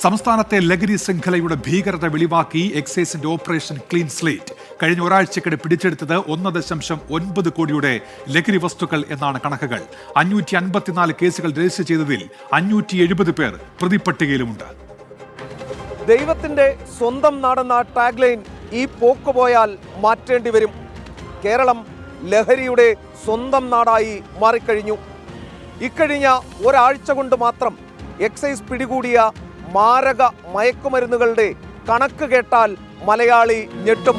സംസ്ഥാനത്തെ ലഹരി ശൃംഖലയുടെ ഭീകരത വെളിവാക്കി എക്സൈസിന്റെ ഓപ്പറേഷൻ ക്ലീൻ സ്ലേറ്റ്. കഴിഞ്ഞ ഒരാഴ്ചക്കിടെ പിടിച്ചെടുത്തത് 1.9 കോടിയുടെ ലഹരി വസ്തുക്കൾ എന്നാണ് കണക്കുകൾ. 554 കേസുകൾ രജിസ്റ്റർ ചെയ്തതിൽ 570 പേർ പ്രതിപട്ടികയിലുമുണ്ട്. ദൈവത്തിന്റെ സ്വന്തം നാടെന്ന ടാഗ്ലൈൻ ഈ പോക്ക് പോയാൽ മാറ്റേണ്ടി വരും. കേരളം ലഹരിയുടെ സ്വന്തം നാടായി മാറിക്കഴിഞ്ഞു. ഇക്കഴിഞ്ഞ ഒരാഴ്ച കൊണ്ട് മാത്രം എക്സൈസ് പിടികൂടിയ മാരക മയക്കുമരുന്നുകളുടെ കണക്ക് കേട്ടാൽ മലയാളി ഞെട്ടും.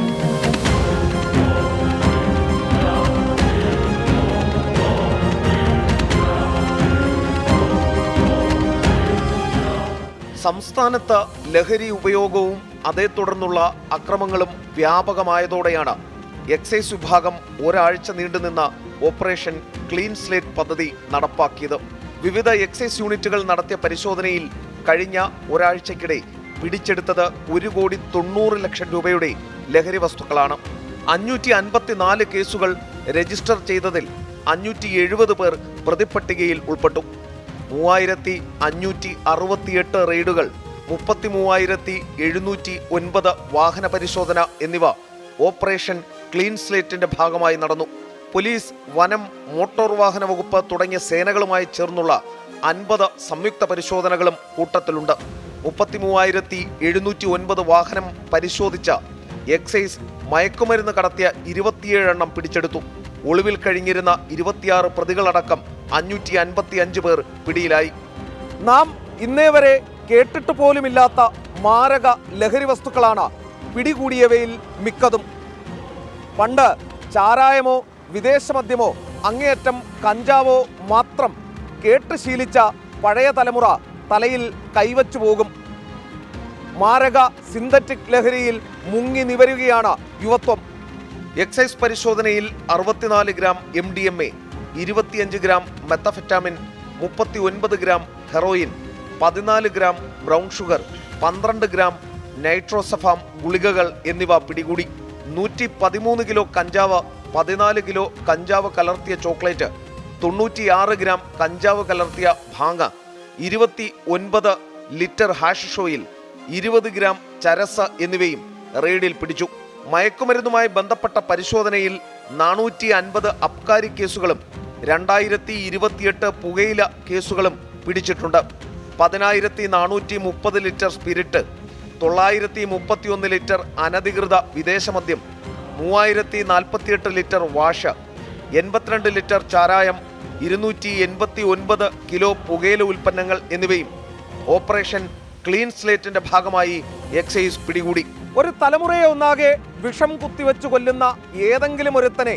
സംസ്ഥാനത്ത് ലഹരി ഉപയോഗവും അതേ തുടർന്നുള്ള അക്രമങ്ങളും വ്യാപകമായതോടെയാണ് എക്സൈസ് വിഭാഗം ഒരാഴ്ച നീണ്ടുനിന്ന ഓപ്പറേഷൻ ക്ലീൻ സ്ലേറ്റ് പദ്ധതി നടപ്പാക്കിയത്. വിവിധ എക്സൈസ് യൂണിറ്റുകൾ നടത്തിയ പരിശോധനയിൽ കഴിഞ്ഞ ഒരാഴ്ചക്കിടെ പിടിച്ചെടുത്തത് 1,90,00,000 രൂപയുടെ ലഹരി വസ്തുക്കളാണ്. 554 കേസുകൾ രജിസ്റ്റർ ചെയ്തതിൽ 570 പേർ പ്രതിപട്ടികയിൽ ഉൾപ്പെട്ടു. 3,568 റെയ്ഡുകൾ, 33,709 വാഹന പരിശോധന എന്നിവ ഓപ്പറേഷൻ ക്ലീൻ സ്ലേറ്റിന്റെ ഭാഗമായി നടന്നു. പോലീസ്, വനം, മോട്ടോർ വാഹന വകുപ്പ് തുടങ്ങിയ സേനകളുമായി ചേർന്നുള്ള 50 സംയുക്ത പരിശോധനകളും കൂട്ടത്തിലുണ്ട്. 33,709 വാഹനം പരിശോധിച്ച എക്സൈസ് മയക്കുമരുന്ന് കടത്തിയ 27 എണ്ണം പിടിച്ചെടുത്തു. ഒളിവിൽ കഴിഞ്ഞിരുന്ന 26 പ്രതികളടക്കം 555 പേർ പിടിയിലായി. നാം ഇന്നേ വരെ കേട്ടിട്ട് പോലുമില്ലാത്ത മാരക ലഹരി വസ്തുക്കളാണ് പിടികൂടിയവയിൽ മിക്കതും. പണ്ട് ചാരായമോ വിദേശ മദ്യമോ അങ്ങേയറ്റം കഞ്ചാവോ മാത്രം കേട്ട് ശീലിച്ച പഴയ തലമുറ തലയിൽ കൈവച്ചു പോകും. മാരക സിന്തറ്റിക് ലഹരിയിൽ മുങ്ങി നിവരുകയാണ് യുവത്വം. എക്സൈസ് പരിശോധനയിൽ 64 gram MDMA, 25 gram methamphetamine, 39 gram heroin, 14 gram brown sugar, 12 gram nitrazepam ഗുളികകൾ എന്നിവ പിടികൂടി. 113 കിലോ കഞ്ചാവ്, 14 കിലോ കഞ്ചാവ് കലർത്തിയ ചോക്ലേറ്റ്, 96 ഗ്രാം കഞ്ചാവ് കലർത്തിയ ഭാങ്ങ, 29 ലിറ്റർ ഹാഷിഷ് ഓയിൽ, 20 ഗ്രാം ചരസ് എന്നിവയും റെയ്ഡിൽ പിടിച്ചു. മയക്കുമരുന്നുമായി ബന്ധപ്പെട്ട പരിശോധനയിൽ 450 അബ്കാരി കേസുകളും 2028 പുകയില കേസുകളും പിടിച്ചിട്ടുണ്ട്. 10,430 ലിറ്റർ സ്പിരിറ്റ്, 931 ലിറ്റർ അനധികൃത വിദേശമദ്യം, 3,048 ലിറ്റർ വാഷ്, 82 ലിറ്റർ ചാരായം, 289 കിലോ പുകയില ഉൽപ്പന്നങ്ങൾ എന്നിവയും ഓപ്പറേഷൻ ക്ലീൻ സ്ലേറ്റിന്റെ ഭാഗമായി എക്സൈസ് പിടികൂടി. ഒരു തലമുറയെ ഒന്നാകെ വിഷം കുത്തിവെച്ച് കൊല്ലുന്ന ഏതെങ്കിലും ഒരുത്തനെ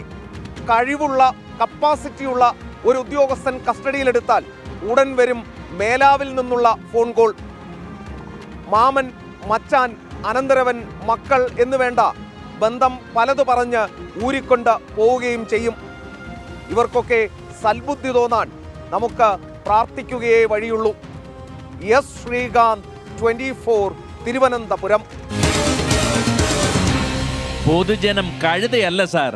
കഴിവുള്ള കപ്പാസിറ്റിയുള്ള ഒരു ഉദ്യോഗസ്ഥൻ കസ്റ്റഡിയിലെടുത്താൽ ഉടൻ വരും മേലാവിൽ നിന്നുള്ള ഫോൺ കോൾ. മാമൻ, മച്ചാൻ, അനന്തരവൻ, മക്കൾ എന്ന് വേണ്ട ബന്ധം പലതു പറഞ്ഞ് ഊരിക്കൊണ്ട് പോവുകയും ചെയ്യും. ഇവർക്കൊക്കെ സൽബുദ്ധി തോന്നാൻ നമുക്ക് പ്രാർത്ഥിക്കുകയേ വഴിയുള്ളൂ. എസ് ശ്രീകാന്ത്, 24, തിരുവനന്തപുരം. പൊതുജനം കഴുതയല്ല സാർ.